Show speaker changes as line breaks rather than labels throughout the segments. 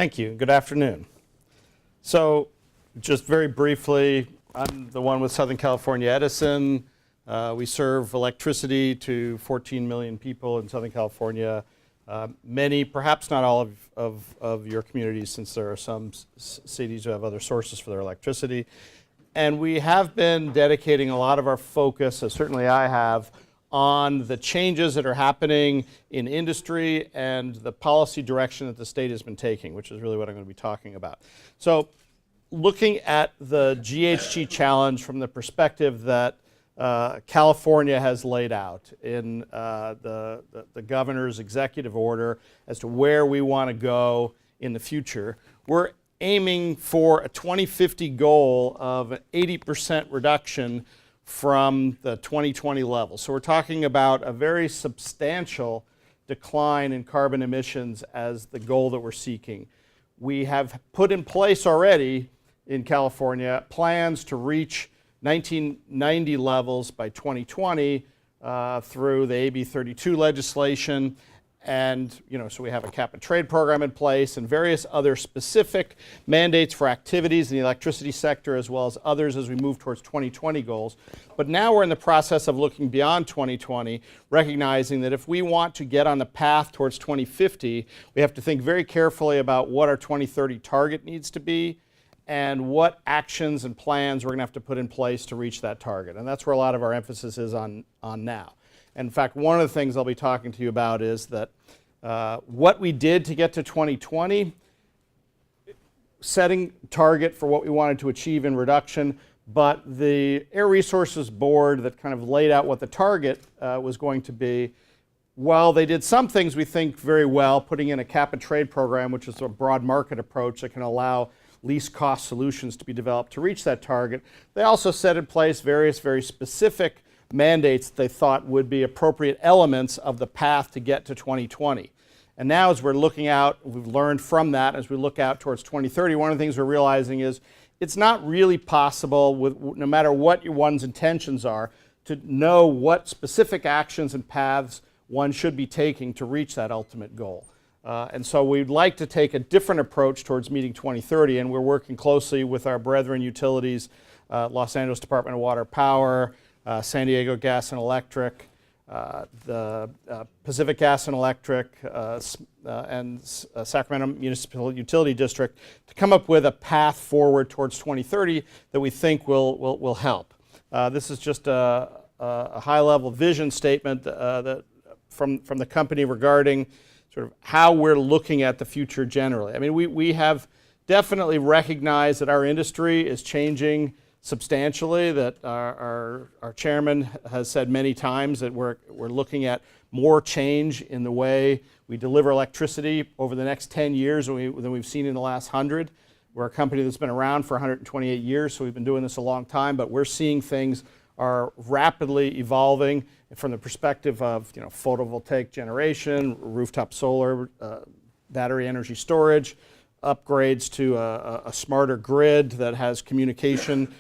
Thank you. Good afternoon. So just very briefly, I'm the one with Southern California Edison. We serve electricity to 14 million people in Southern California. Many, perhaps not all of your communities, since there are some cities who have other sources for their electricity. And we have been dedicating a lot of our focus, as certainly I have, on the changes that are happening in industry and the policy direction that the state has been taking, which is really what I'm going to be talking about. So looking at the GHG challenge from the perspective that California has laid out in the governor's executive order as to where we want to go in the future, we're aiming for a 2050 goal of an 80% reduction from the 2020 level. So we're talking about a very substantial decline in carbon emissions as the goal that we're seeking. We have put in place already in California plans to reach 1990 levels by 2020 through the AB 32 legislation. And, so we have a cap and trade program in place and various other specific mandates for activities in the electricity sector, as well as others as we move towards 2020 goals. But now we're in the process of looking beyond 2020, recognizing that if we want to get on the path towards 2050, we have to think very carefully about what our 2030 target needs to be and what actions and plans we're going to have to put in place to reach that target. And that's where a lot of our emphasis is on now. And in fact, one of the things I'll be talking to you about is that what we did to get to 2020, setting target for what we wanted to achieve in reduction, but the Air Resources Board that kind of laid out what the target was going to be, while they did some things we think very well, putting in a cap and trade program, which is a broad market approach that can allow least cost solutions to be developed to reach that target, they also set in place various very specific mandates that they thought would be appropriate elements of the path to get to 2020. And now as we're looking out, we've learned from that, as we look out towards 2030, one of the things we're realizing is it's not really possible, no matter what one's intentions are, to know what specific actions and paths one should be taking to reach that ultimate goal. And so we'd like to take a different approach towards meeting 2030, and we're working closely with our brethren utilities, Los Angeles Department of Water Power, San Diego Gas and Electric, the Pacific Gas and Electric, and Sacramento Municipal Utility District to come up with a path forward towards 2030 that we think will help. This is just a high-level vision statement from the company regarding sort of how we're looking at the future generally. I mean, we have definitely recognized that our industry is changing substantially, that our chairman has said many times that we're looking at more change in the way we deliver electricity over the next 10 years than we've seen in the last 100. We're a company that's been around for 128 years, so we've been doing this a long time, but we're seeing things are rapidly evolving from the perspective of photovoltaic generation, rooftop solar, battery energy storage, upgrades to a smarter grid that has communication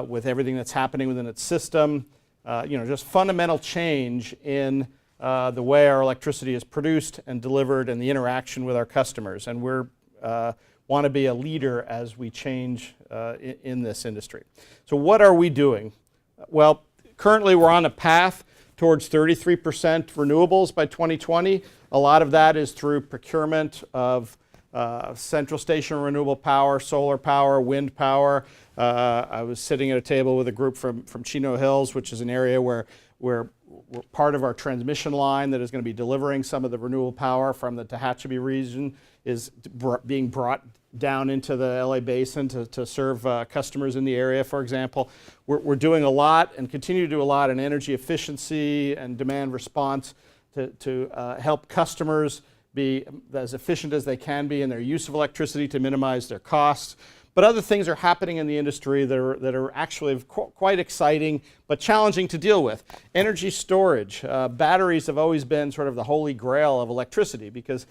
with everything that's happening within its system, just fundamental change in the way our electricity is produced and delivered and the interaction with our customers. And we want to be a leader as we change in this industry. So what are we doing? Well, currently we're on a path towards 33% renewables by 2020. A lot of that is through procurement of central station renewable power, solar power, wind power. I was sitting at a table with a group from Chino Hills, which is an area where we're part of our transmission line that is going to be delivering some of the renewable power from the Tehachapi region is being brought down into the LA basin to serve customers in the area, for example. We're doing a lot and continue to do a lot in energy efficiency and demand response to help customers be as efficient as they can be in their use of electricity to minimize their costs. But other things are happening in the industry that are actually quite exciting but challenging to deal with. Energy storage. Batteries have always been sort of the holy grail of electricity because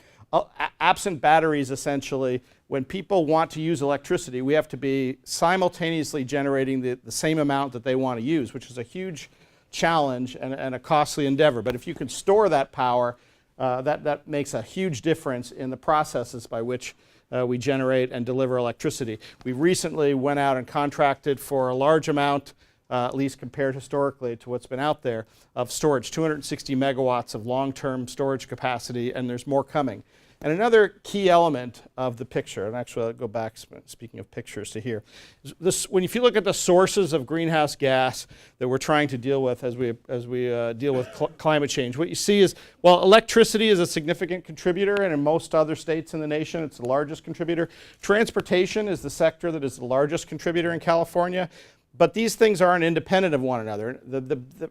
absent batteries, essentially, when people want to use electricity, we have to be simultaneously generating the same amount that they want to use, which is a huge challenge and a costly endeavor. But if you can store that power, that makes a huge difference in the processes by which we generate and deliver electricity. We recently went out and contracted for a large amount, at least compared historically to what's been out there, of storage, 260 megawatts of long-term storage capacity, and there's more coming. And another key element of the picture, and actually I'll go back, speaking of pictures, to here. If you look at the sources of greenhouse gas that we're trying to deal with as we deal with climate change, what you see is, well, electricity is a significant contributor, and in most other states in the nation, it's the largest contributor. Transportation is the sector that is the largest contributor in California. But these things aren't independent of one another.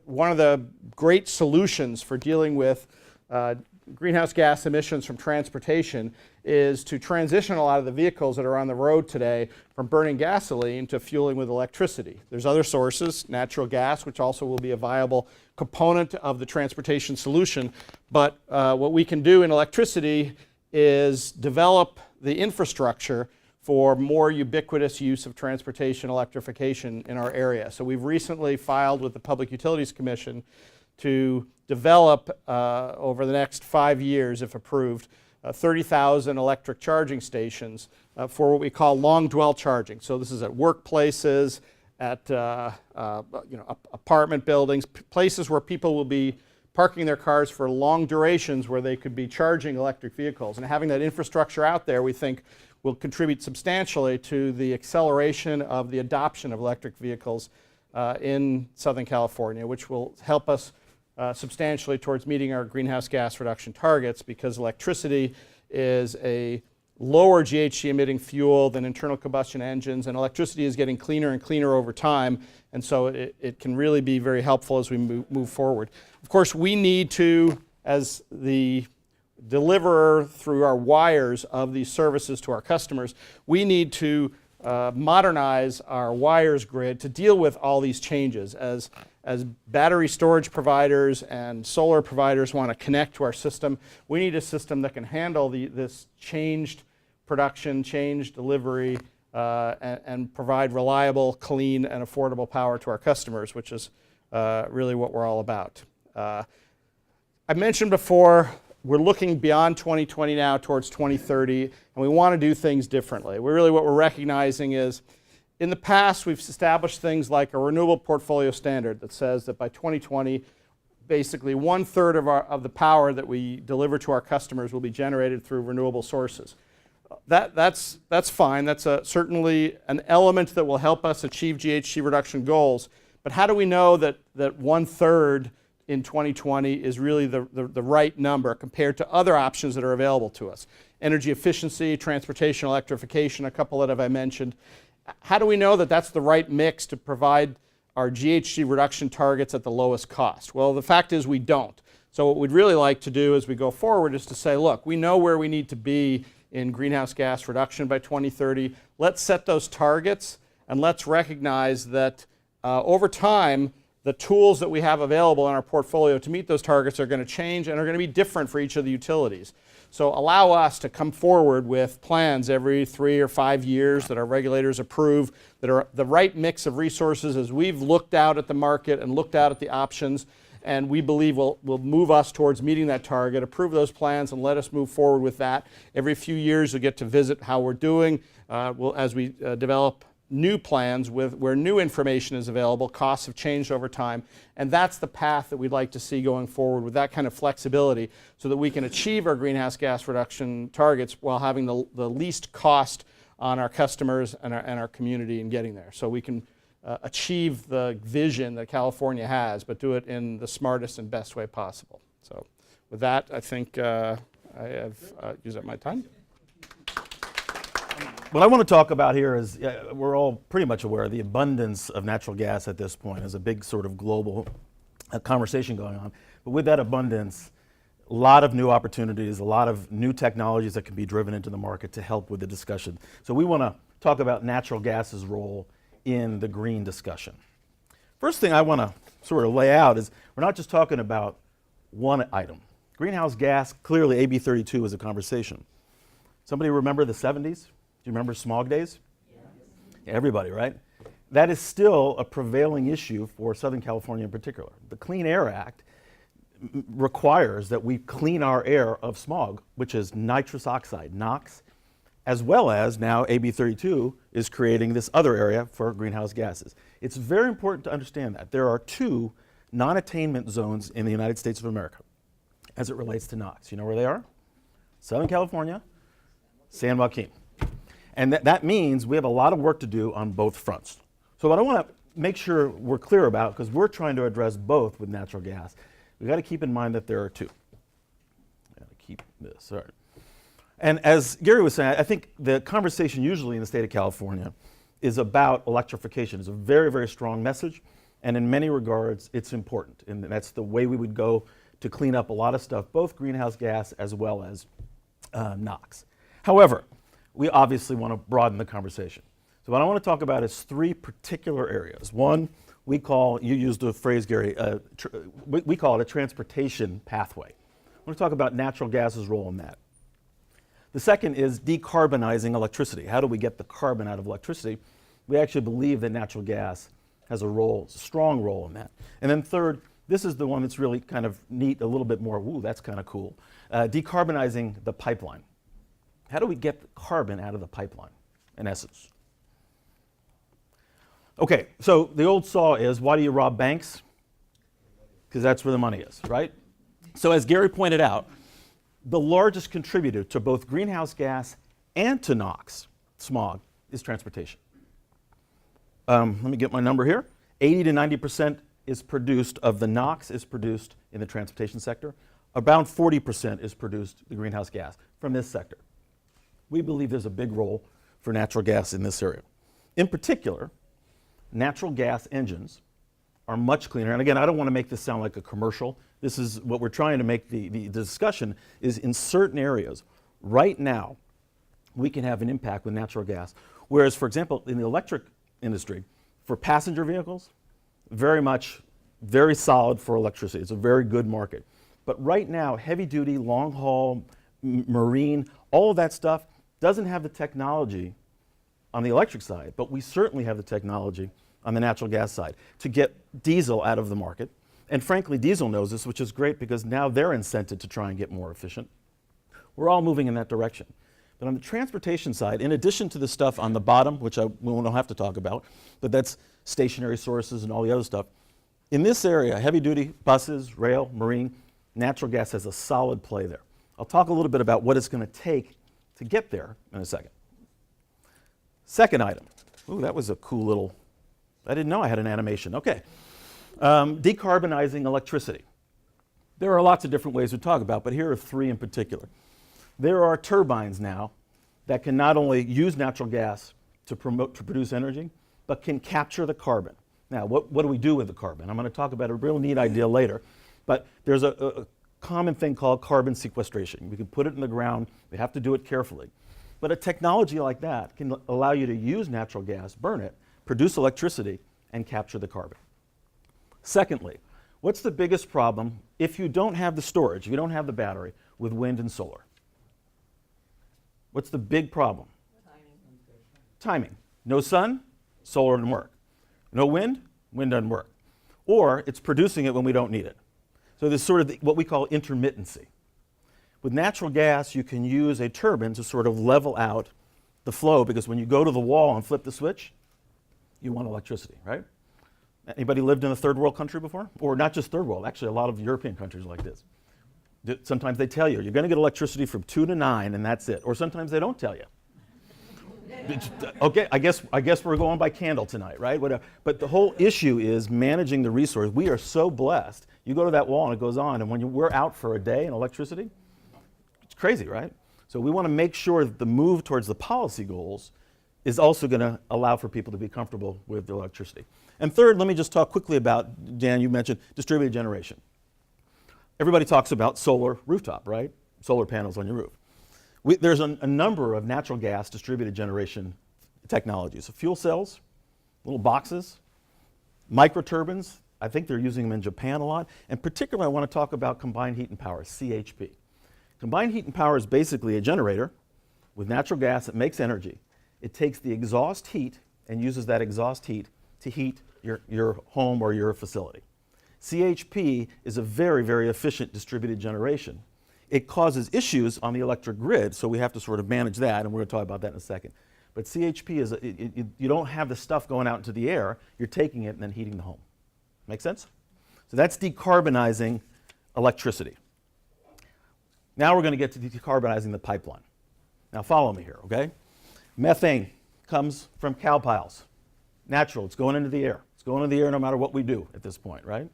One of the great solutions for dealing with greenhouse gas emissions from transportation is to transition a lot of the vehicles that are on the road today from burning gasoline to fueling with electricity. There's other sources, natural gas, which also will be a viable component of the transportation solution. But what we can do in electricity is develop the infrastructure for more ubiquitous use of transportation electrification in our area. So we've recently filed with the Public Utilities Commission to develop, over the next 5 years, if approved, 30,000 electric charging stations for what we call long dwell charging. So this is at workplaces, at apartment buildings, places where people will be parking their cars for long durations where they could be charging electric vehicles. And having that infrastructure out there, we think, will contribute substantially to the acceleration of the adoption of electric vehicles in Southern California, which will help us substantially towards meeting our greenhouse gas reduction targets, because electricity is a lower GHG emitting fuel than internal combustion engines, and electricity is getting cleaner and cleaner over time, and so it can really be very helpful as we move forward. Of course, we need to, as the deliverer through our wires of these services to our customers, we need to modernize our wires grid to deal with all these changes. As battery storage providers and solar providers want to connect to our system, we need a system that can handle this changed production, changed delivery, and provide reliable, clean, and affordable power to our customers, which is really what we're all about. I mentioned before, we're looking beyond 2020 now towards 2030, and we want to do things differently. What we're recognizing is, in the past, we've established things like a renewable portfolio standard that says that by 2020, basically 1/3 of the power that we deliver to our customers will be generated through renewable sources. That's fine. That's certainly an element that will help us achieve GHG reduction goals. But how do we know that 1/3 in 2020 is really the right number compared to other options that are available to us? Energy efficiency, transportation electrification, a couple that I mentioned. How do we know that that's the right mix to provide our GHG reduction targets at the lowest cost? Well, the fact is we don't. So what we'd really like to do as we go forward is to say, look, we know where we need to be in greenhouse gas reduction by 2030. Let's set those targets, and let's recognize that over time, the tools that we have available in our portfolio to meet those targets are going to change and are going to be different for each of the utilities. So allow us to come forward with plans every 3 or 5 years that our regulators approve, that are the right mix of resources as we've looked out at the market and looked out at the options, and we believe will move us towards meeting that target. Approve those plans and let us move forward with that. Every few years you'll get to visit how we're doing as we develop new plans where new information is available. Costs have changed over time, and that's the path that we'd like to see going forward, with that kind of flexibility, so that we can achieve our greenhouse gas reduction targets while having the least cost on our customers and our community in getting there. So we can achieve the vision that California has, but do it in the smartest and best way possible. So with that, I think I have used up my time.
What I want to talk about here is, we're all pretty much aware of the abundance of natural gas at this point. There's a big sort of global conversation going on. But with that abundance, a lot of new opportunities, a lot of new technologies that can be driven into the market to help with the discussion. So we want to talk about natural gas's role in the green discussion. First thing I want to sort of lay out is, we're not just talking about one item. Greenhouse gas, clearly AB 32 is a conversation. Somebody remember the 70s? Do you remember smog days? Yeah. Everybody, right? That is still a prevailing issue for Southern California in particular. The Clean Air Act requires that we clean our air of smog, which is nitrous oxide, NOx, as well as now AB 32 is creating this other area for greenhouse gases. It's very important to understand that there are two non-attainment zones in the United States of America as it relates to NOx. You know where they are? Southern California, San Joaquin. And that means we have a lot of work to do on both fronts. So what I want to make sure we're clear about, because we're trying to address both with natural gas, we've got to keep in mind that there are two. Got to keep this, all right. And as Gary was saying, I think the conversation usually in the state of California is about electrification. It's a very, very strong message, and in many regards, it's important. And that's the way we would go to clean up a lot of stuff, both greenhouse gas as well as NOx. However, we obviously want to broaden the conversation. So what I want to talk about is three particular areas. One, we call, you used the phrase, Gary, we call it a transportation pathway. I want to talk about natural gas's role in that. The second is decarbonizing electricity. How do we get the carbon out of electricity? We actually believe that natural gas has a role, a strong role in that. And then third, this is the one that's really kind of neat, a little bit more, ooh, that's kind of cool. Decarbonizing the pipeline. How do we get the carbon out of the pipeline, in essence? Okay, so the old saw is, why do you rob banks? Because that's where the money is, right? So as Gary pointed out, the largest contributor to both greenhouse gas and to NOx, smog, is transportation. Let me get my number here. 80 to 90% is produced of the NOx is produced in the transportation sector. About 40% is produced, the greenhouse gas, from this sector. We believe there's a big role for natural gas in this area. In particular, natural gas engines are much cleaner. And again, I don't want to make this sound like a commercial. This is what we're trying to make the discussion is in certain areas. Right now, we can have an impact with natural gas. Whereas, for example, in the electric industry, for passenger vehicles, very solid for electricity. It's a very good market. But right now, heavy duty, long haul, marine, all of that stuff doesn't have the technology on the electric side, but we certainly have the technology on the natural gas side to get diesel out of the market. And frankly, diesel knows this, which is great because now they're incented to try and get more efficient. We're all moving in that direction. But on the transportation side, in addition to the stuff on the bottom, which we don't have to talk about, but that's stationary sources and all the other stuff, in this area, heavy duty, buses, rail, marine, natural gas has a solid play there. I'll talk a little bit about what it's going to take to get there in a second. Second item. Ooh, that was a cool little, I didn't know I had an animation. Okay. Decarbonizing electricity. There are lots of different ways to talk about, but here are three in particular. There are turbines now that can not only use natural gas to produce energy, but can capture the carbon. Now, what do we do with the carbon? I'm going to talk about a real neat idea later, but there's a common thing called carbon sequestration. We can put it in the ground. We have to do it carefully. But a technology like that can allow you to use natural gas, burn it, produce electricity, and capture the carbon. Secondly, what's the biggest problem if you don't have the storage, if you don't have the battery, with wind and solar? What's the big problem? Timing. No sun, solar doesn't work. No wind, wind doesn't work. Or it's producing it when we don't need it. So there's sort of what we call intermittency. With natural gas, you can use a turbine to sort of level out the flow, because when you go to the wall and flip the switch, you want electricity, right? Anybody lived in a third world country before? Or not just third world, actually a lot of European countries are like this. Sometimes they tell you, you're going to get electricity from 2 to 9 and that's it. Or sometimes they don't tell you. Okay, I guess we're going by candle tonight, right? Whatever. But the whole issue is managing the resource. We are so blessed. You go to that wall and it goes on, and when we're out for a day in electricity, it's crazy, right? So we want to make sure that the move towards the policy goals is also going to allow for people to be comfortable with the electricity. And third, let me just talk quickly about, Dan, you mentioned distributed generation. Everybody talks about solar rooftop, right? Solar panels on your roof. There's a number of natural gas distributed generation technologies. So fuel cells, little boxes, microturbines. I think they're using them in Japan a lot. And particularly, I want to talk about combined heat and power, CHP. Combined heat and power is basically a generator with natural gas that makes energy. It takes the exhaust heat and uses that exhaust heat to heat your home or your facility. CHP is a very, very efficient distributed generation. it causes issues on the electric grid, so we have to sort of manage that, and we're going to talk about that in a second. But CHP is, you don't have the stuff going out into the air, you're taking it and then heating the home. Make sense? So that's decarbonizing electricity. Now we're going to get to decarbonizing the pipeline. Now follow me here, okay? Methane comes from cow piles. Natural, it's going into the air. It's going into the air no matter what we do at this point, right?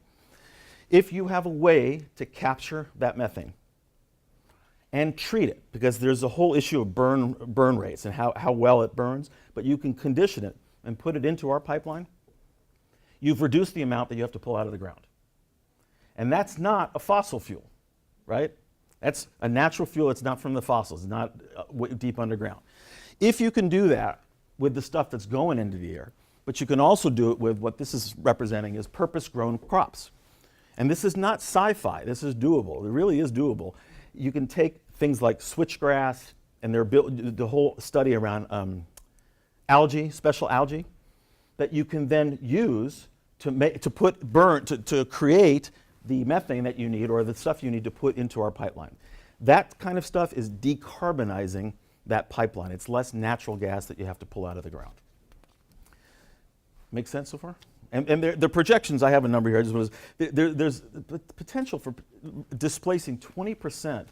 If you have a way to capture that methane and treat it, because there's a whole issue of burn rates and how well it burns, but you can condition it and put it into our pipeline, you've reduced the amount that you have to pull out of the ground. And that's not a fossil fuel, right? That's a natural fuel. It's not from the fossils. It's not deep underground. If you can do that with the stuff that's going into the air, but you can also do it with what this is representing as purpose-grown crops. And this is not sci-fi. This is doable. It really is doable. You can take things like switchgrass, and they're built, the whole study around algae, special algae, that you can then use to create the methane that you need, or the stuff you need to put into our pipeline. That kind of stuff is decarbonizing that pipeline. It's less natural gas that you have to pull out of the ground. Make sense so far? And the projections, I have a number here. There's potential for displacing 20%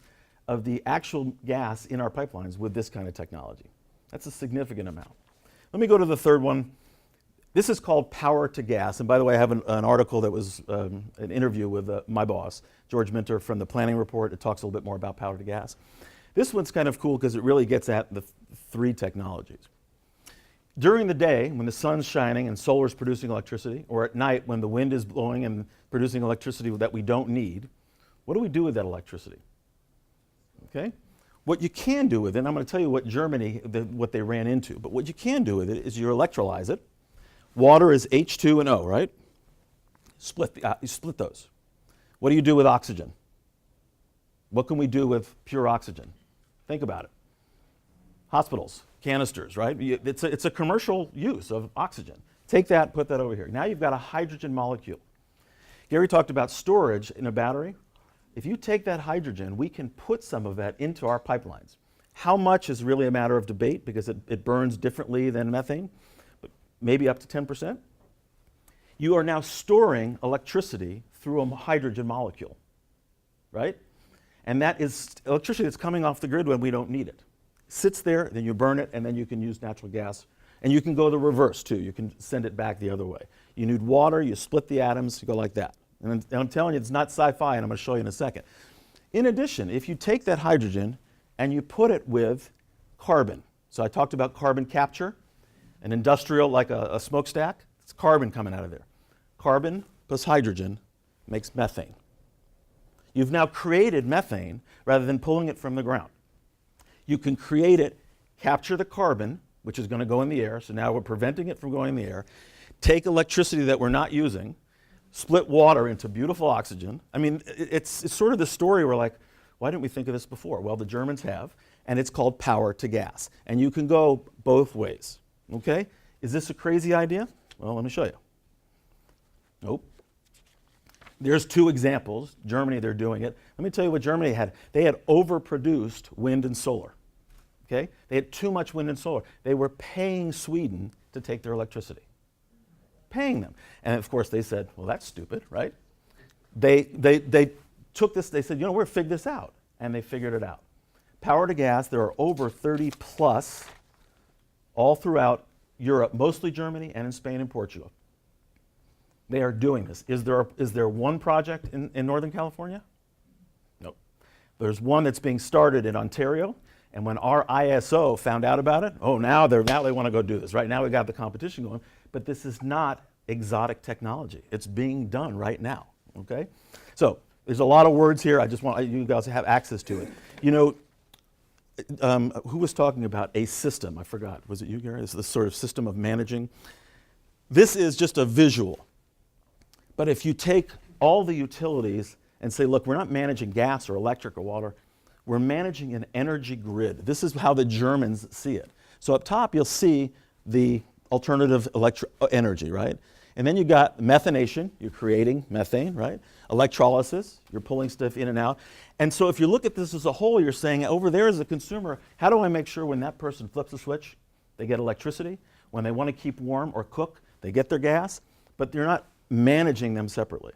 of the actual gas in our pipelines with this kind of technology. That's a significant amount. Let me go to the third one. This is called power to gas. And by the way, I have an article that was an interview with my boss, George Minter, from the Planning Report. It talks a little bit more about power to gas. This one's kind of cool because it really gets at the three technologies. During the day, when the sun's shining and solar's producing electricity, or at night when the wind is blowing and producing electricity that we don't need, what do we do with that electricity? Okay? What you can do with it, and I'm going to tell you what Germany, what they ran into, but what you can do with it is you electrolyze it. Water is H2 and O, right? You split those. What do you do with oxygen? What can we do with pure oxygen? Think about it. Hospitals, canisters, right? It's a commercial use of oxygen. Take that, put that over here. Now you've got a hydrogen molecule. Gary talked about storage in a battery. If you take that hydrogen, we can put some of that into our pipelines. How much is really a matter of debate because it burns differently than methane. Maybe up to 10%. You are now storing electricity through a hydrogen molecule, right? And that is electricity that's coming off the grid when we don't need it. Sits there, then you burn it, and then you can use natural gas. And you can go the reverse too. You can send it back the other way. You need water, you split the atoms, you go like that. And I'm telling you, it's not sci-fi, and I'm going to show you in a second. In addition, if you take that hydrogen and you put it with carbon, so I talked about carbon capture, an industrial, like a smokestack, it's carbon coming out of there. Carbon plus hydrogen makes methane. You've now created methane rather than pulling it from the ground. You can create it, capture the carbon, which is going to go in the air, so now we're preventing it from going in the air, take electricity that we're not using, split water into beautiful oxygen. I mean, it's sort of the story where like, why didn't we think of this before? Well, the Germans have, and it's called power to gas. And you can go both ways. Okay? Is this a crazy idea? Well, let me show you. Nope. There's two examples. Germany, they're doing it. Let me tell you what Germany had. They had overproduced wind and solar. Okay? They had too much wind and solar. They were paying Sweden to take their electricity. Paying them. And of course they said, well, that's stupid, right? They took this, they said, you know, we're going to figure this out. And they figured it out. Power to gas, there are over 30 plus all throughout Europe, mostly Germany and in Spain and Portugal. They are doing this. Is there one project in Northern California? Nope. There's one that's being started in Ontario, and when our ISO found out about it, oh, now they want to go do this. Right now we got the competition going, but this is not exotic technology. It's being done right now, okay? So there's a lot of words here. I just want you guys to have access to it. You know, who was talking about a system? I forgot. Was it you, Gary? It's the sort of system of managing. This is just a visual. But if you take all the utilities and say, look, we're not managing gas or electric or water, we're managing an energy grid. This is how the Germans see it. So up top, you'll see the alternative energy, right? And then you got methanation, you're creating methane, right? Electrolysis, you're pulling stuff in and out. And so if you look at this as a whole, you're saying over there as a consumer, how do I make sure when that person flips a switch, they get electricity? When they want to keep warm or cook, they get their gas, but you're not managing them separately.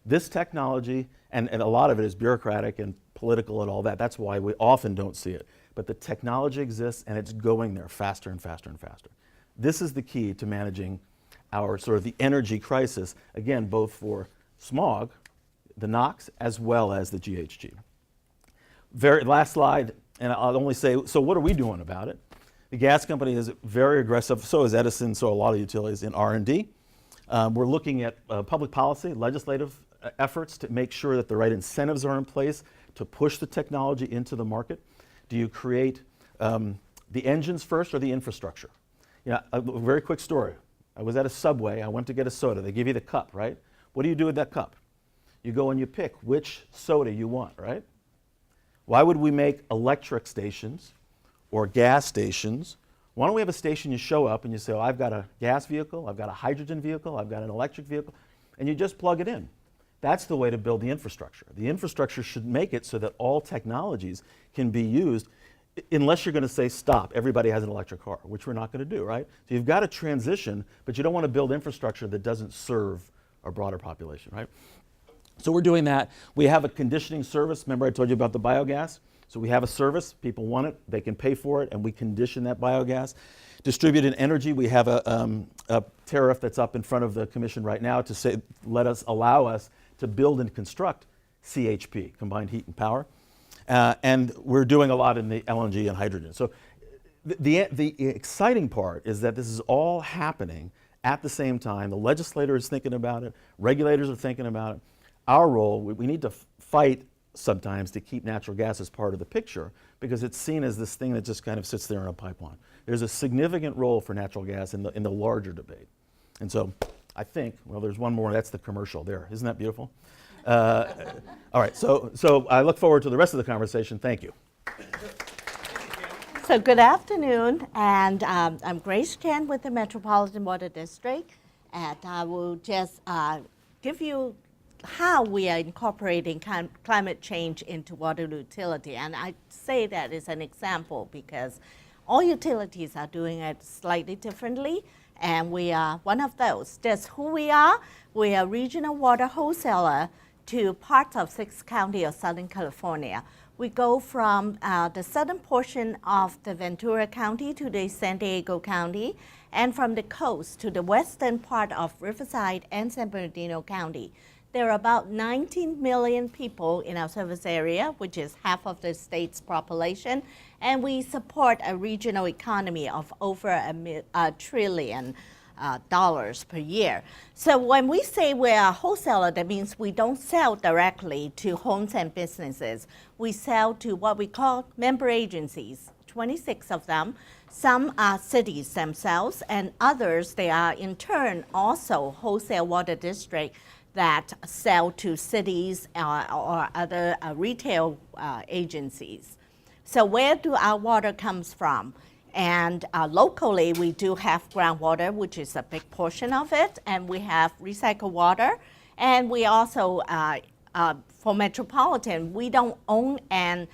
This technology, and a lot of it is bureaucratic and political and all that, that's why we often don't see it. But the technology exists and it's going there faster and faster and faster. This is the key to managing our sort of the energy crisis, again, both for smog, the NOx, as well as the GHG. Last slide, and I'll only say, so what are we doing about it? The gas company is very aggressive, so is Edison, so a lot of utilities in R&D. We're looking at public policy, legislative efforts to make sure that the right incentives are in place to push the technology into the market. Do you create the engines first or the infrastructure? You know, a very quick story. I was at a Subway, I went to get a soda. They give you the cup, right? What do you do with that cup? You go and you pick which soda you want, right? Why would we make electric stations or gas stations? Why don't we have a station you show up and you say, oh, I've got a gas vehicle, I've got a hydrogen vehicle, I've got an electric vehicle, and you just plug it in. That's the way to build the infrastructure. The infrastructure should make it so that all technologies can be used, unless you're going to say, stop, everybody has an electric car, which we're not going to do, right? So you've got to transition, but you don't want to build infrastructure that doesn't serve a broader population, right? So we're doing that. We have a conditioning service. Remember I told you about the biogas? So we have a service, people want it, they can pay for it, and we condition that biogas. Distributed energy, we have a tariff that's up in front of the commission right now to say, allow us to build and construct CHP, combined heat and power. And we're doing a lot in the LNG and hydrogen. So the exciting part is that this is all happening at the same time. The legislator is thinking about it, regulators are thinking about it. Our role, we need to fight sometimes to keep natural gas as part of the picture because it's seen as this thing that just kind of sits there in a pipeline. There's a significant role for natural gas in the larger debate. And so I think, well, there's one more, that's the commercial there. Isn't that beautiful? All right, so I look forward to the rest of the conversation. Thank you.
So good afternoon, and I'm Grace Chen with the Metropolitan Water District, and I will just give you how we are incorporating climate change into water utility. And I say that as an example because all utilities are doing it slightly differently, and we are one of those. That's who we are. We are regional water wholesaler to parts of 6 counties of Southern California. We go from the southern portion of the Ventura County to the San Diego County, and from the coast to the western part of Riverside and San Bernardino County. There are about 19 million people in our service area, which is half of the state's population, and we support a regional economy of over $1 trillion per year. So when we say we're a wholesaler, that means we don't sell directly to homes and businesses. We sell to what we call member agencies, 26 of them. Some are cities themselves, and others, they are in turn also wholesale water districts that sell to cities or other retail agencies. So where do our water comes from? And locally, we do have groundwater, which is a big portion of it, and we have recycled water. And we also, for Metropolitan, we don't own and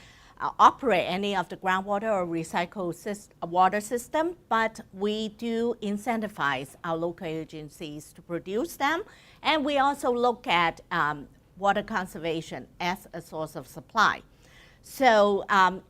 operate any of the groundwater or recycled water system, but we do incentivize our local agencies to produce them. And we also look at water conservation as a source of supply. So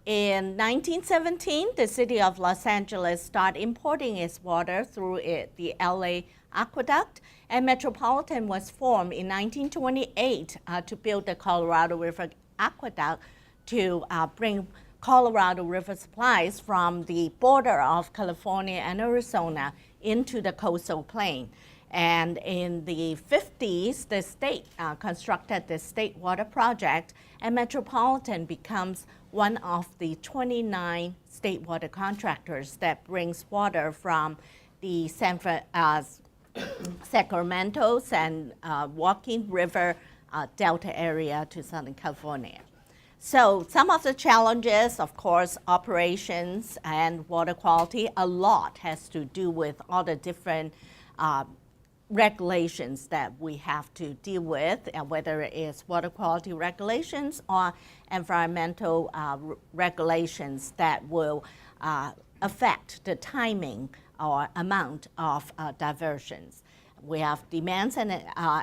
in 1917, the city of Los Angeles started importing its water through the LA Aqueduct, and Metropolitan was formed in 1928 to build the Colorado River Aqueduct to bring Colorado River supplies from the border of California and Arizona into the coastal plain. And in the 50s, the state constructed the State Water Project, and Metropolitan becomes one of the 29 state water contractors that brings water from the Sacramento and Joaquin River Delta area to Southern California. So some of the challenges, of course, operations and water quality, a lot has to do with all the different regulations that we have to deal with, whether it is water quality regulations or environmental regulations that will affect the timing or amount of diversions. We have demands and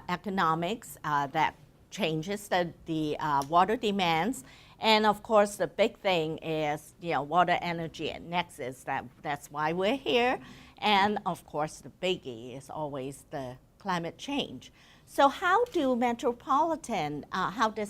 economics that changes the water demands. And of course, the big thing is, water, energy, and nexus. That's why we're here. And of course, the biggie is always the climate change. So how does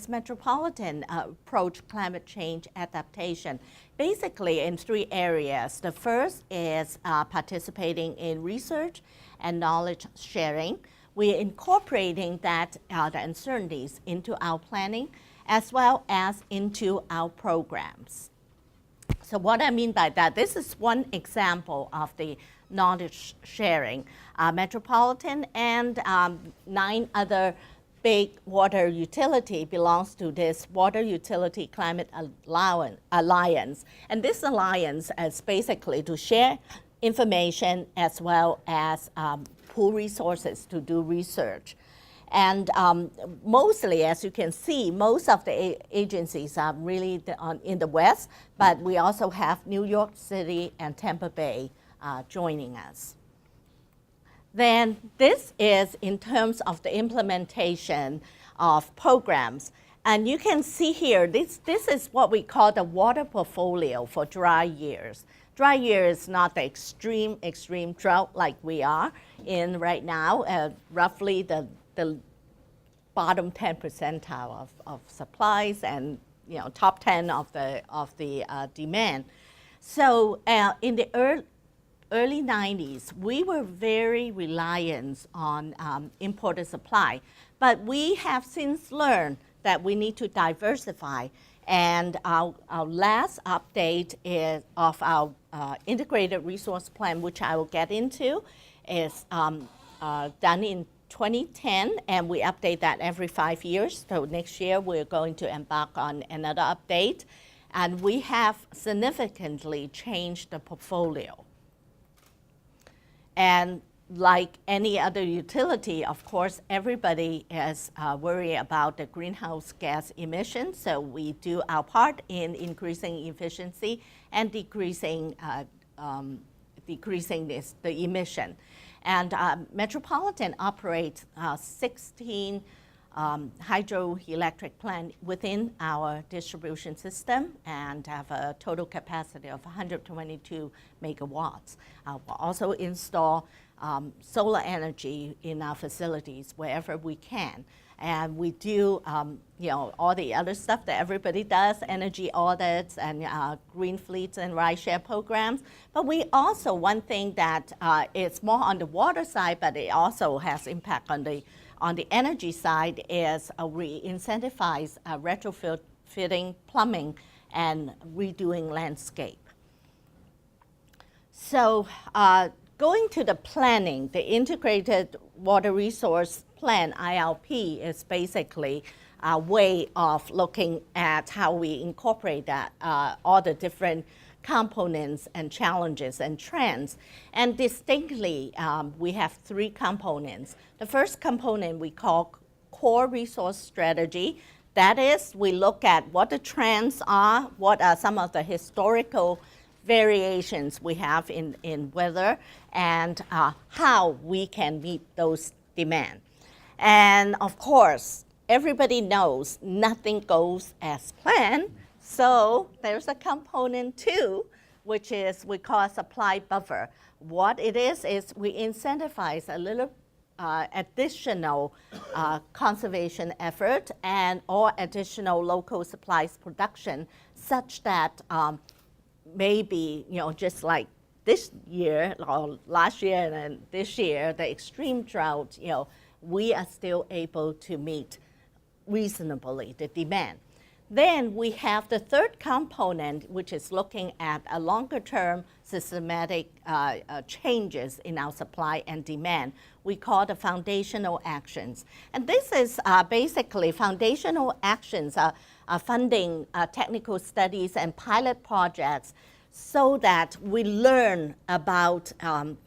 Metropolitan approach climate change adaptation? Basically in 3 areas. The first is participating in research and knowledge sharing. We're incorporating the uncertainties into our planning as well as into our programs. So what I mean by that, this is one example of the knowledge sharing. Metropolitan and 9 other big water utility belongs to this Water Utility Climate Alliance. And this alliance is basically to share information as well as pool resources to do research. And mostly, as you can see, most of the agencies are really in the West, but we also have New York City and Tampa Bay joining us. Then this is in terms of the implementation of programs. And you can see here, this is what we call the water portfolio for dry years. Dry year is not the extreme drought like we are in right now. Roughly the bottom 10 percentile of supplies and top 10 of the demand. So in the early 90s, we were very reliant on imported supply, but we have since learned that we need to diversify. And our last update is of our integrated resource plan, which I will get into, is done in 2010, and we update that every 5 years. So next year, we're going to embark on another update. And we have significantly changed the portfolio. And like any other utility, of course, everybody is worried about the greenhouse gas emissions. So we do our part in increasing efficiency and decreasing the emission. And Metropolitan operates 16 hydroelectric plants within our distribution system and have a total capacity of 122 megawatts. We'll also install solar energy in our facilities wherever we can. And we do all the other stuff that everybody does, energy audits and green fleets and rideshare programs. But we also, one thing that is more on the water side, but it also has impact on the energy side, is we incentivize retrofitting plumbing and redoing landscape. So going to the planning, the Integrated Water Resource Plan, IRP, is basically a way of looking at how we incorporate that, all the different components and challenges and trends. And distinctly, we have 3 components. The first component we call core resource strategy. That is, we look at what the trends are, what are some of the historical variations we have in weather, and how we can meet those demands. And of course, everybody knows nothing goes as planned. So there's a component 2, which is we call a supply buffer. What it is we incentivize a little additional conservation effort and or additional local supplies production, such that maybe, just like this year or last year and this year, the extreme drought, we are still able to meet reasonably the demand. Then we have the third component, which is looking at a longer-term systematic changes in our supply and demand. We call the foundational actions. And this is basically foundational actions funding technical studies and pilot projects so that we learn about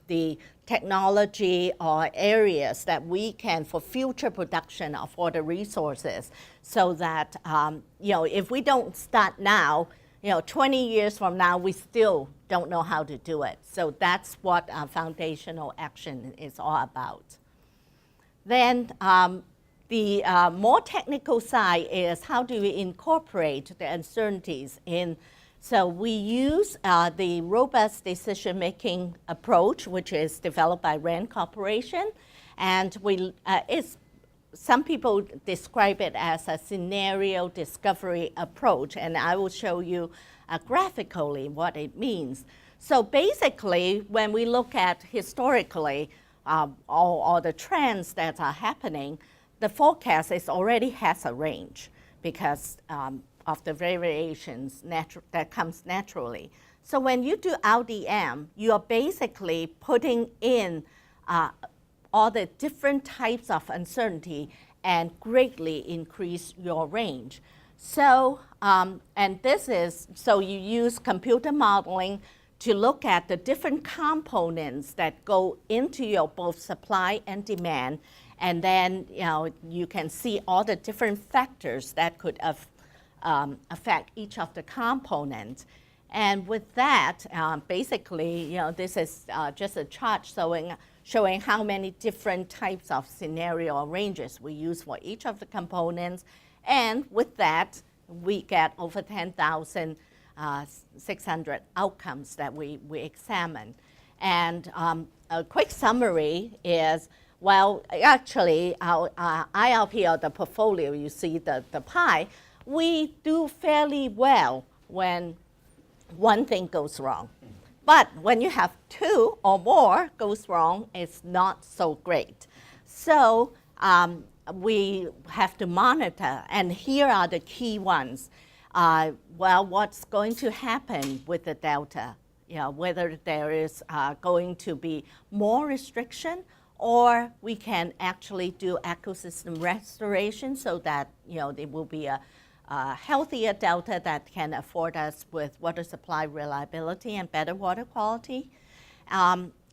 the technology or areas that we can for future production of water resources, so that if we don't start now, 20 years from now we still don't know how to do it. So that's what foundational action is all about. Then the more technical side is how do we incorporate the uncertainties in. So we use the robust decision-making approach, which is developed by RAND Corporation, and some people describe it as a scenario discovery approach, and I will show you graphically what it means. So basically, when we look at historically all the trends that are happening, the forecast already has a range because of the variations that comes naturally. So when you do LDM, you are basically putting in all the different types of uncertainty and greatly increase your range. So, so you use computer modeling to look at the different components that go into your both supply and demand, and then you can see all the different factors that could affect each of the components. And with that, basically, this is just a chart showing how many different types of scenario ranges we use for each of the components. And with that, we get over 10,600 outcomes that we examine. And a quick summary is, well, actually, our IRP, or the portfolio, you see the pie, we do fairly well when one thing goes wrong. But when you have two or more goes wrong, it's not so great. So we have to monitor, and here are the key ones. Well, what's going to happen with the delta? Whether there is going to be more restriction, or we can actually do ecosystem restoration so that there will be a healthier delta that can afford us with water supply reliability and better water quality.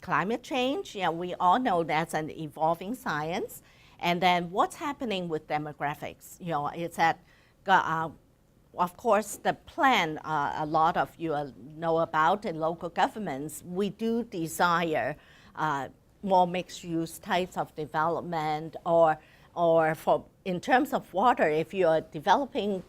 Climate change, we all know that's an evolving science. And then what's happening with demographics? It's that, of course, the plan a lot of you know about in local governments, we do desire more mixed-use types of development, or in terms of water, if you are developing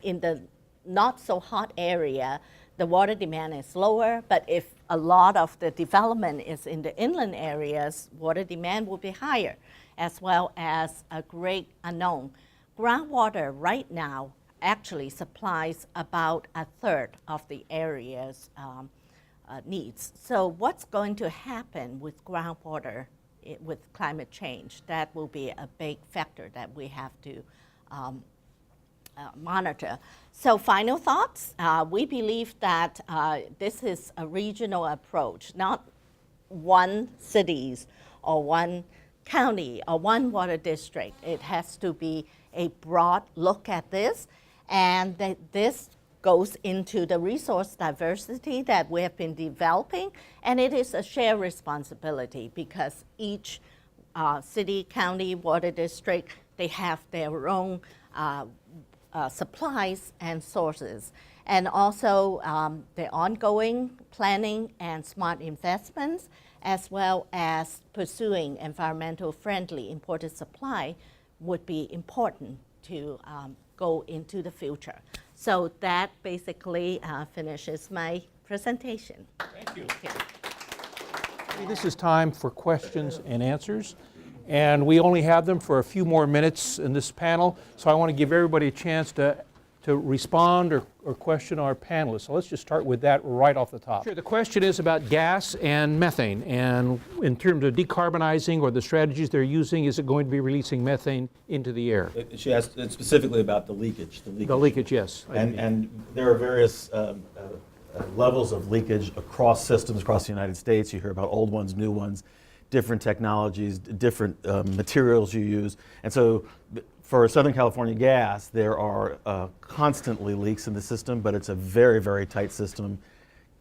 in the not so hot area, the water demand is lower, but if a lot of the development is in the inland areas, water demand will be higher, as well as a great unknown. Groundwater right now actually supplies about a third of the area's needs. So what's going to happen with groundwater with climate change? That will be a big factor that we have to monitor. So final thoughts, we believe that this is a regional approach, not one cities or one county or one water district. It has to be a broad look at this, and this goes into the resource diversity that we have been developing, and it is a shared responsibility because each city, county, water district, they have their own supplies and sources. And also the ongoing planning and smart investments, as well as pursuing environmental friendly imported supply would be important to go into the future. So that basically finishes my presentation.
Thank you. This is time for questions and answers, and we only have them for a few more minutes in this panel, so I want to give everybody a chance to respond or question our panelists. So let's just start with that right off the top. Sure, the question is about gas and methane, and in terms of decarbonizing or the strategies they're using, is it going to be releasing methane into the air?
She asked specifically about the leakage.
The leakage, yes.
And there are various levels of leakage across systems across the United States. You hear about old ones, new ones, different technologies, different materials you use. And so for Southern California gas, there are constantly leaks in the system, but it's a very, very tight system.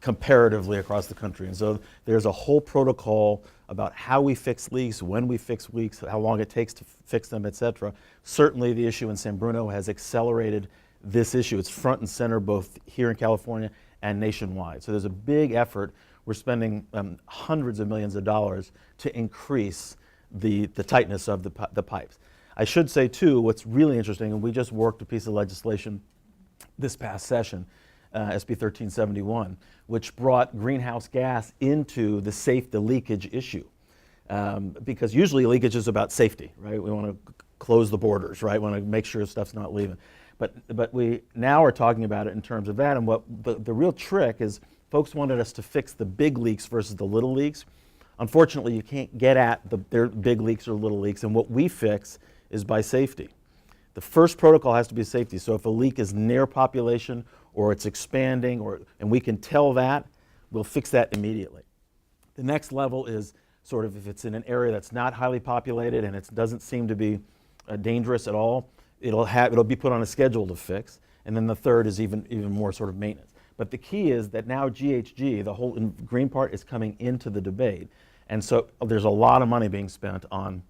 comparatively across the country. And so there's a whole protocol about how we fix leaks, when we fix leaks, how long it takes to fix them, et cetera. Certainly the issue in San Bruno has accelerated this issue. It's front and center both here in California and nationwide. So there's a big effort. We're spending hundreds of millions of dollars to increase the tightness of the pipes. I should say too, what's really interesting, and we just worked a piece of legislation this past session, SB 1371, which brought greenhouse gas into the leakage issue. Because usually leakage is about safety, right? We want to close the borders, right? We want to make sure stuff's not leaving. But we now are talking about it in terms of that, and what the real trick is, folks wanted us to fix the big leaks versus the little leaks. Unfortunately, you can't get at their big leaks or little leaks, and what we fix is by safety. The first protocol has to be safety, so if a leak is near population or it's expanding, and we can tell that, we'll fix that immediately. The next level is sort of if it's in an area that's not highly populated and it doesn't seem to be dangerous at all, it'll be put on a schedule to fix. And then the third is even more sort of maintenance. But the key is that now GHG, the whole green part, is coming into the debate. And so there's a lot of money being spent on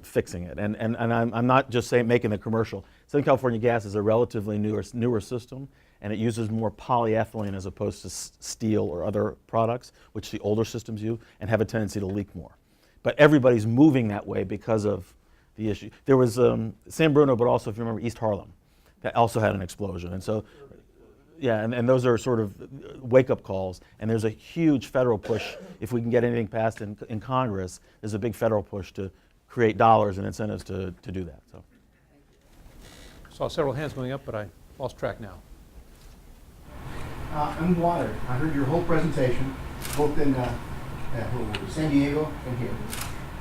fixing it. And I'm not just saying making the commercial. Southern California Gas is a relatively newer system, and it uses more polyethylene as opposed to steel or other products, which the older systems use, and have a tendency to leak more. But everybody's moving that way because of the issue. There was San Bruno, but also, if you remember, East Harlem, that also had an explosion. And so, yeah, and those are sort of wake-up calls. And there's a huge federal push. If we can get anything passed in Congress, there's a big federal push to create dollars and incentives to do that. So.
Saw several hands going up, but I lost track now.
I'm Water. I heard your whole presentation, both in San Diego and here.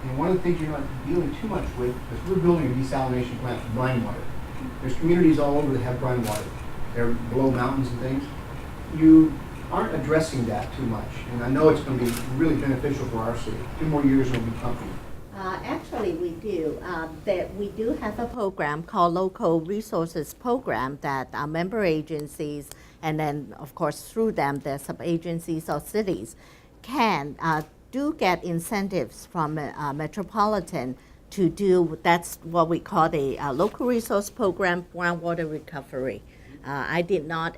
And one of the things you're not dealing too much with, because we're building a desalination plant for brine water. There's communities all over that have brine water. They're below mountains and things. You aren't addressing that too much. And I know it's going to be really beneficial for our city. 2 more years and we'll be comfortable.
Actually, we do. We do have a program called Local Resources Program that our member agencies, and then, of course, through them, the sub-agencies or cities can do get incentives from Metropolitan to do, that's what we call the Local Resource Program, groundwater recovery. I did not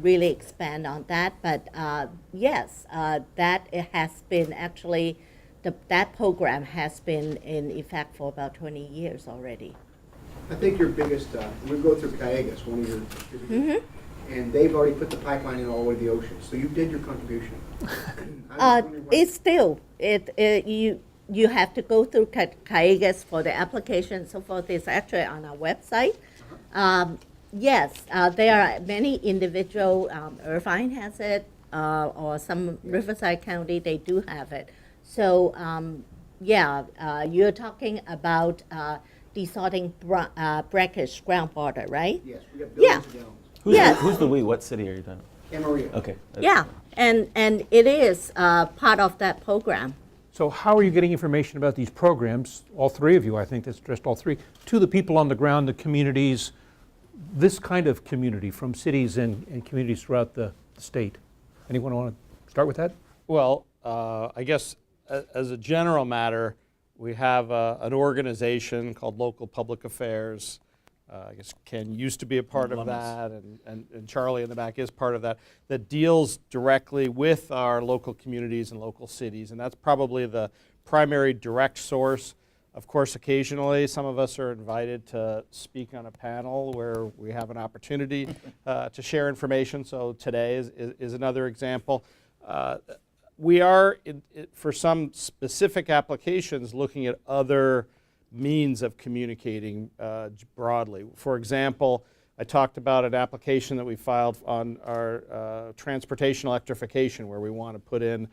really expand on that, but yes, that it has been actually, that program has been in effect for about 20 years already.
I think your biggest, we go through Callegas, one of your distributors, and they've already put the pipeline in all the way to the ocean. So you did your contribution.
It's still, you have to go through Callegas for the application and so forth. It's actually on our website. Yes, there are many individual, Irvine has it, or some Riverside County, they do have it. So, yeah, you're talking about desalting brackish groundwater, right?
Yes, we got billions of gallons.
Who's the we? What city are you talking about?
Amarillo.
Okay.
Yeah, and it is part of that program.
So how are you getting information about these programs, all three of you, I think that's addressed all three, to the people on the ground, the communities, this kind of community from cities and communities throughout the state? Anyone want to start with that?
Well, I guess as a general matter, we have an organization called Local Public Affairs. I guess Ken used to be a part of that, and Charlie in the back is part of that, that deals directly with our local communities and local cities, and that's probably the primary direct source. Of course, occasionally some of us are invited to speak on a panel where we have an opportunity to share information, so today is another example. We are, for some specific applications, looking at other means of communicating broadly. For example, I talked about an application that we filed on our transportation electrification, where we want to put in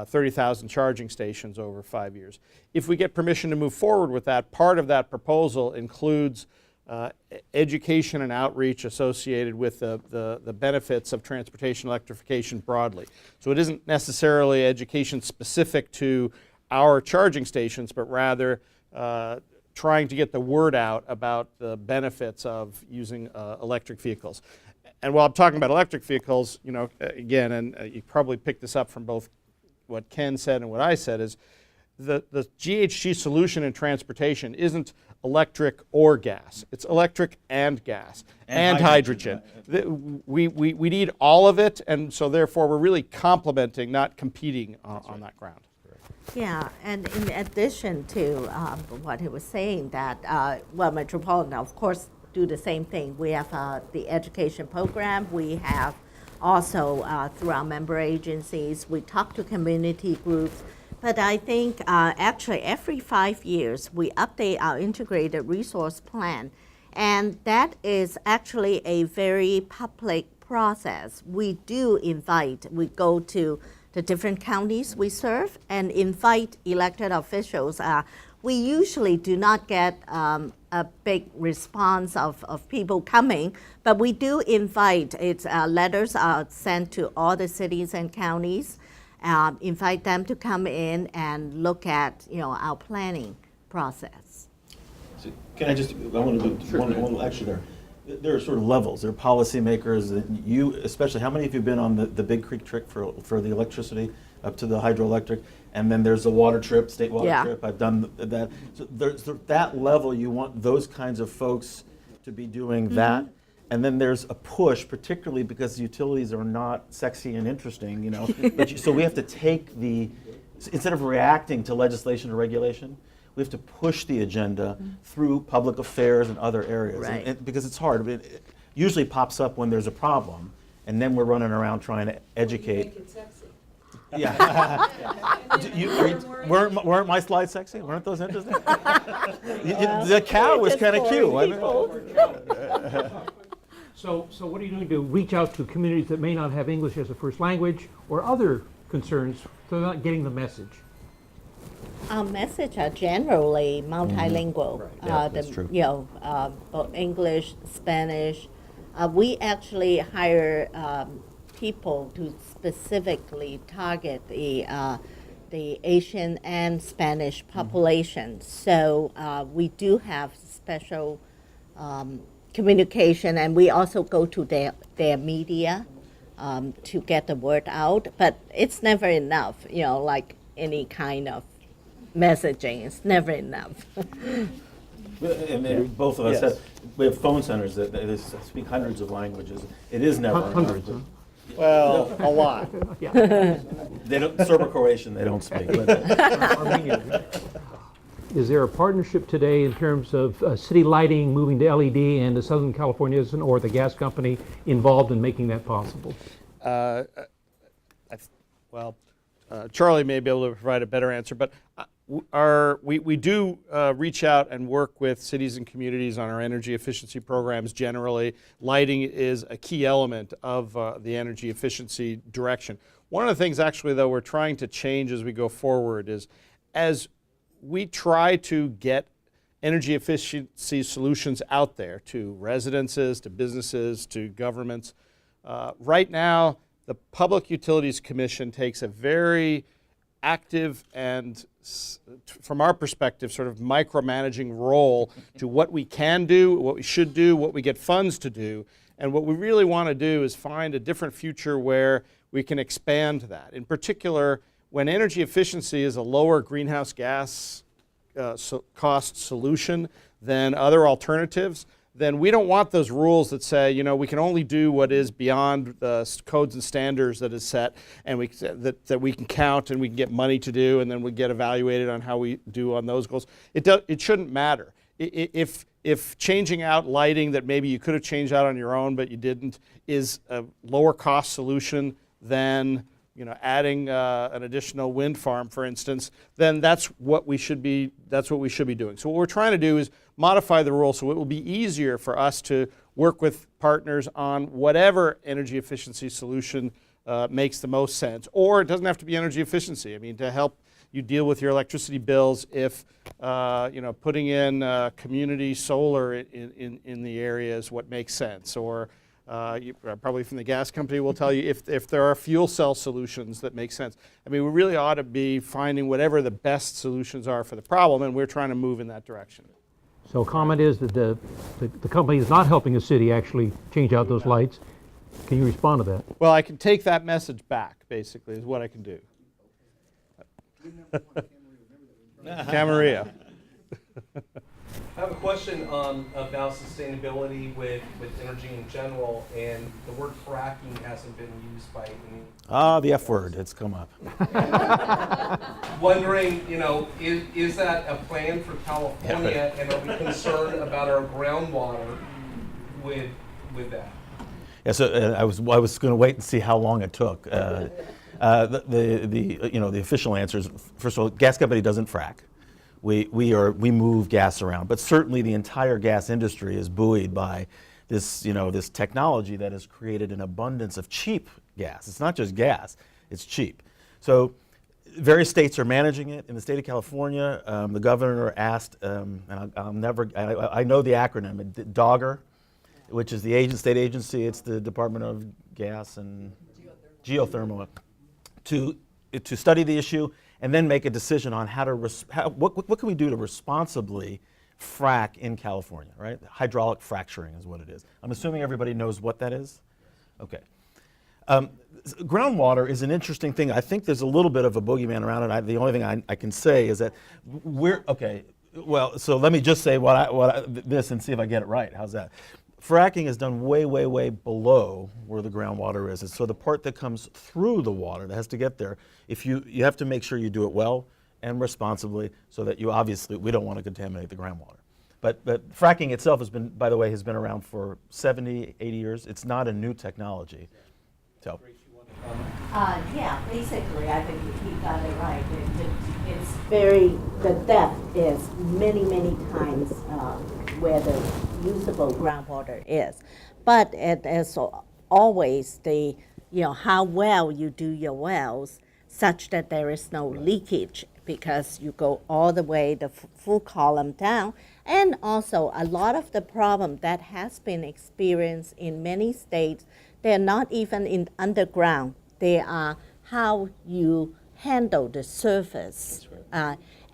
30,000 charging stations over 5 years. If we get permission to move forward with that, part of that proposal includes education and outreach associated with the benefits of transportation electrification broadly. So it isn't necessarily education specific to our charging stations, but rather trying to get the word out about the benefits of using electric vehicles. And while I'm talking about electric vehicles, you know, again, and you probably picked this up from both what Ken said and what I said, is the GHG solution in transportation isn't electric or gas. It's electric and gas and hydrogen. We need all of it, and so therefore we're really complementing, not competing on that ground.
Yeah, and in addition to what he was saying, that, well, Metropolitan, of course, do the same thing. We have the education program. We have also, through our member agencies, we talk to community groups. But I think actually every 5 years, we update our integrated resource plan. And that is actually a very public process. We do invite, we go to the different counties we serve and invite elected officials. We usually do not get a big response of people coming, but we do invite. It's letters are sent to all the cities and counties, invite them to come in and look at, you know, our planning process.
So can I just, I want to do one extra there. There are sort of levels. There are policymakers that you, especially, how many of you have been on the Big Creek trip for the electricity up to the hydroelectric? And then there's the water trip, state water trip. I've done that. So there's that level, you want those kinds of folks to be doing that. And then there's a push, particularly because utilities are not sexy and interesting, you know. So we have to take instead of reacting to legislation or regulation, we have to push the agenda through public affairs and other areas.
Right.
And because it's hard. It usually pops up when there's a problem, and then we're running around trying to educate.
Make it sexy.
Yeah. Weren't my slides sexy? Weren't those interesting? The cow was kind of cute, wasn't it?
So what are you doing to reach out to communities that may not have English as a first language or other concerns so they're not getting the message?
Our message are generally multilingual.
That's true.
You know, both English, Spanish. We actually hire people to specifically target the Asian and Spanish population. So we do have special communication, and we also go to their media to get the word out. But it's never enough, you know, like any kind of messaging. It's never enough.
And then both of us have, we have phone centers that speak hundreds of languages. It is never enough.
Hundreds, huh?
Well, a lot.
Yeah.
They don't, Serbo-Croatian they don't speak. But
Armenian. Is there a partnership today in terms of city lighting moving to LED and the Southern California Edison or the gas company involved in making that possible?
Charlie may be able to provide a better answer, but we do reach out and work with cities and communities on our energy efficiency programs generally. Lighting is a key element of the energy efficiency direction. One of the things actually though we're trying to change as we go forward is as we try to get energy efficiency solutions out there to residences, to businesses, to governments. Right now, the Public Utilities Commission takes a very active and, from our perspective, sort of micromanaging role to what we can do, what we should do, what we get funds to do. And what we really want to do is find a different future where we can expand that. In particular, when energy efficiency is a lower greenhouse gas cost solution than other alternatives, then we don't want those rules that say, you know, we can only do what is beyond the codes and standards that is set, and that we can count and we can get money to do, and then we get evaluated on how we do on those goals. It shouldn't matter. If changing out lighting that maybe you could have changed out on your own but you didn't is a lower cost solution than, you know, adding an additional wind farm, for instance, then that's what we should be doing. So what we're trying to do is modify the rule so it will be easier for us to work with partners on whatever energy efficiency solution makes the most sense. Or it doesn't have to be energy efficiency. I mean, to help you deal with your electricity bills, if you know, putting in community solar in the area is what makes sense. Or probably from the gas company will tell you if there are fuel cell solutions that make sense. I mean, we really ought to be finding whatever the best solutions are for the problem, and we're trying to move in that direction.
So comment is that the company is not helping the city actually change out those lights. Can you respond to that?
Well, I can take that message back, basically, is what I can do. Camarillo.
I have a question about sustainability with energy in general, and the word fracking hasn't been used by any.
Ah, the F word, it's come up.
Wondering, is that a plan for California, and are we concerned about our groundwater with that?
Yeah, so I was going to wait and see how long it took. The official answer is, first of all, gas company doesn't frack. We move gas around, but certainly the entire gas industry is buoyed by this technology that has created an abundance of cheap gas. It's not just gas; it's cheap. So various states are managing it. In the state of California, the governor asked, and I know the acronym, DOGGR, which is the state agency. It's the Department of Gas and Geothermal, to study the issue and then make a decision on what can we do to responsibly frack in California, right? Hydraulic fracturing is what it is. I'm assuming everybody knows what that is? Okay. Groundwater is an interesting thing. I think there's a little bit of a boogeyman around it. The only thing I can say is that so let me just say this and see if I get it right. How's that? Fracking is done way, way, way below where the groundwater is. And so the part that comes through the water that has to get there, you have to make sure you do it well and responsibly so that we don't want to contaminate the groundwater. But fracking itself has been around for 70, 80 years. It's not a new technology. So.
Yeah, basically, I think you got it right. The depth is many, many times where the usable groundwater is. But it is always how well you do your wells such that there is no leakage, because you go all the way the full column down. And also a lot of the problem that has been experienced in many states, they're not even underground. They are how you handle the surface.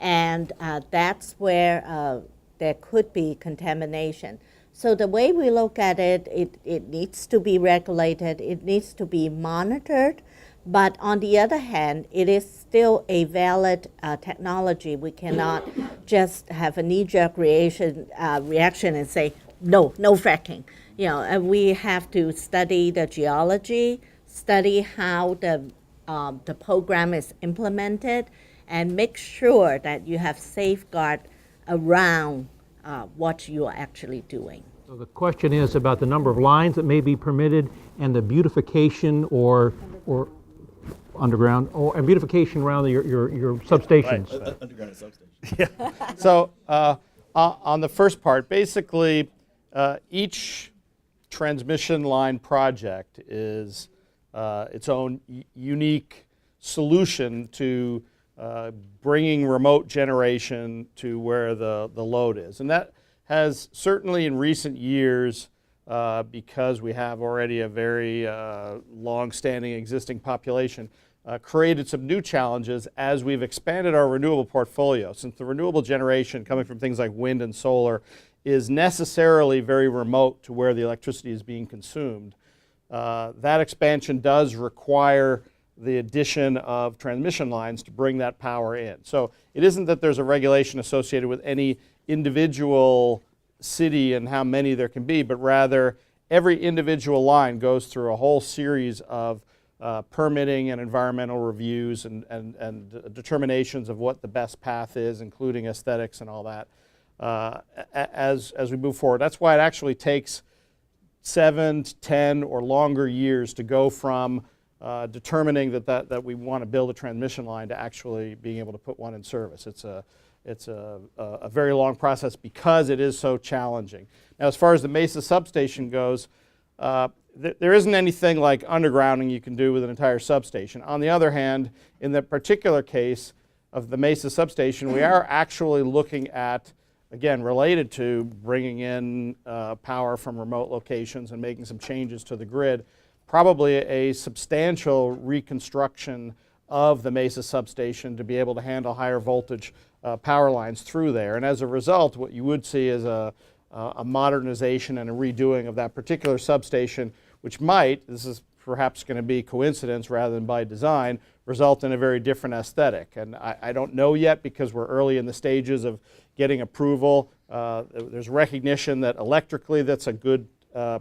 And that's where there could be contamination. So the way we look at it, it needs to be regulated, it needs to be monitored, but on the other hand, it is still a valid technology. We cannot just have a knee-jerk reaction and say, no fracking. We have to study the geology, study how the program is implemented, and make sure that you have safeguard around what you are actually doing.
So the question is about the number of lines that may be permitted and the beautification or underground and beautification around your substations.
Right. Underground and substation.
Yeah. So on the first part, basically each transmission line project is its own unique solution to bringing remote generation to where the load is. And that has certainly in recent years, because we have already a very long-standing existing population, created some new challenges as we've expanded our renewable portfolio. Since the renewable generation coming from things like wind and solar is necessarily very remote to where the electricity is being consumed, that expansion does require the addition of transmission lines to bring that power in. So it isn't that there's a regulation associated with any individual city and how many there can be, but rather every individual line goes through a whole series of permitting and environmental reviews and determinations of what the best path is, including aesthetics and all that, as we move forward. That's why it actually takes 7 to 10 or longer years to go from determining that we want to build a transmission line to actually being able to put one in service. It's a very long process because it is so challenging. Now, as far as the Mesa substation goes, there isn't anything like undergrounding you can do with an entire substation. On the other hand, in the particular case of the Mesa substation, we are actually looking at, again, related to bringing in power from remote locations and making some changes to the grid, probably a substantial reconstruction of the Mesa substation to be able to handle higher voltage power lines through there. And as a result, what you would see is a modernization and a redoing of that particular substation, which might, this is perhaps going to be coincidence rather than by design, result in a very different aesthetic. And I don't know yet because we're early in the stages of getting approval. There's recognition that electrically that's a good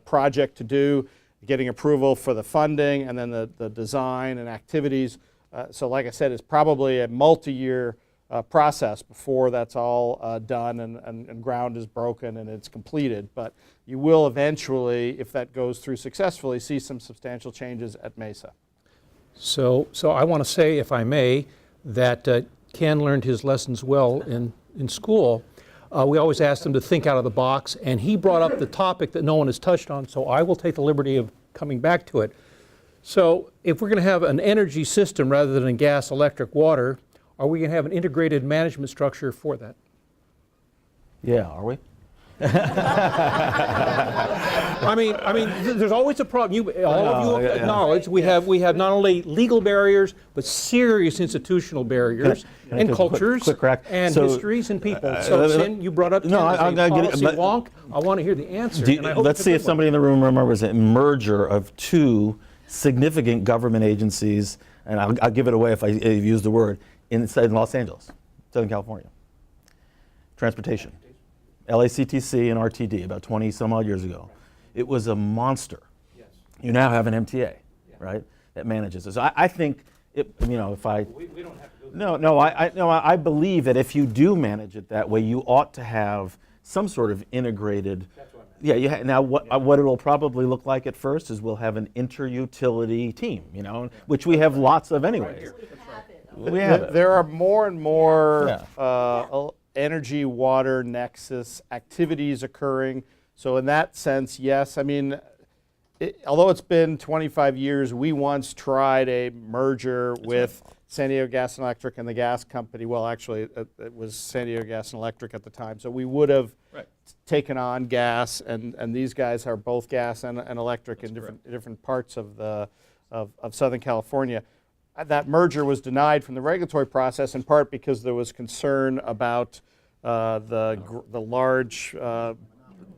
project to do, getting approval for the funding and then the design and activities. So like I said, it's probably a multi-year process before that's all done and ground is broken and it's completed. But you will eventually, if that goes through successfully, see some substantial changes at Mesa.
So I want to say, if I may, that Ken learned his lessons well in school. We always asked him to think out of the box, and he brought up the topic that no one has touched on, so I will take the liberty of coming back to it. So if we're going to have an energy system rather than gas, electric, water, are we going to have an integrated management structure for that?
Yeah, are we?
I mean, there's always a problem. All of you acknowledge we have not only legal barriers but serious institutional barriers
Can I
and
take a
cultures
quick crack?
and
So,
histories and people. So, Sin, you brought up
No,
as a
I'm gonna get it,
policy
but-
wonk. I want to hear the answer.
Do you-
and I hope
let's
it's a
see
good
if somebody in the room remembers a merger of two significant government agencies, and I'll give it away if I use the word, inside Los Angeles, Southern California. Transportation. LACTC and RTD about 20 some odd years ago. It was a monster.
Yes.
You now have an MTA, right, that manages it. So I think, if I.
We don't have to go there.
No, I believe that if you do manage it that way, you ought to have some sort of integrated.
That's what I meant.
Yeah, now what it will probably look like at first is we'll have an inter-utility team, which we have lots of anyways. We have it.
There are more and more
Yeah.
energy, water, nexus activities occurring. So in that sense, yes. I mean, although it's been 25 years, we once tried a merger with San Diego Gas and Electric and the gas company. Well, actually, it was San Diego Gas and Electric at the time. So we would have taken on gas, and these guys are both gas and electric in different parts of Southern California. That merger was denied from the regulatory process in part because there was concern about the large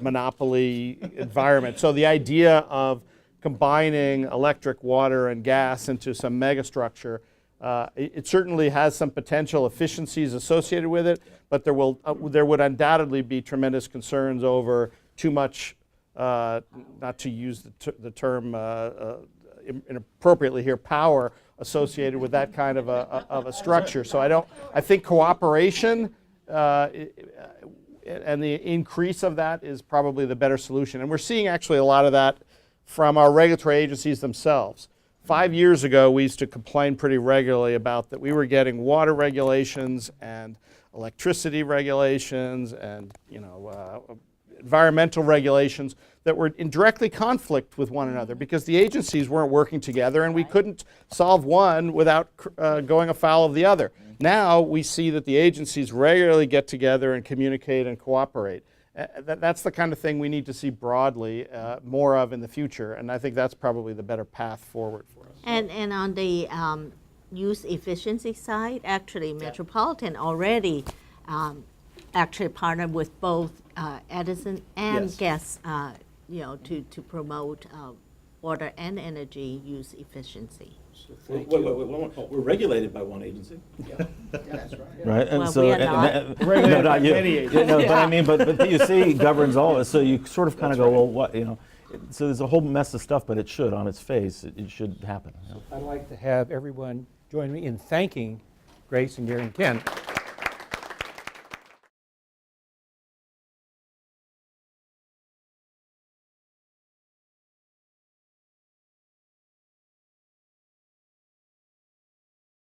monopoly environment. So the idea of combining electric, water, and gas into some megastructure, it certainly has some potential efficiencies associated with it, but there would undoubtedly be tremendous concerns over too much, not to use the term inappropriately here, power associated with that kind of a structure. So I think cooperation and the increase of that is probably the better solution. And we're seeing actually a lot of that from our regulatory agencies themselves. 5 years ago, we used to complain pretty regularly about that we were getting water regulations and electricity regulations and environmental regulations that were in directly conflict with one another because the agencies weren't working together and we couldn't solve one without going afoul of the other. Now we see that the agencies regularly get together and communicate and cooperate. That's the kind of thing we need to see broadly more of in the future, and I think that's probably the better path forward for us.
And on the use efficiency side, actually Metropolitan already actually partnered with both Edison and gas, to promote water and energy use efficiency.
Wait, we're regulated by one agency.
That's right.
Right, and
Well,
so
we are not.
no, not you.
Many
No, but I mean, but PUC governs all of it, so you sort of kind of go, well, what, so there's a whole mess of stuff, but it should, on its face, it should happen.
I'd like to have everyone join me in thanking Grace and Gary and Ken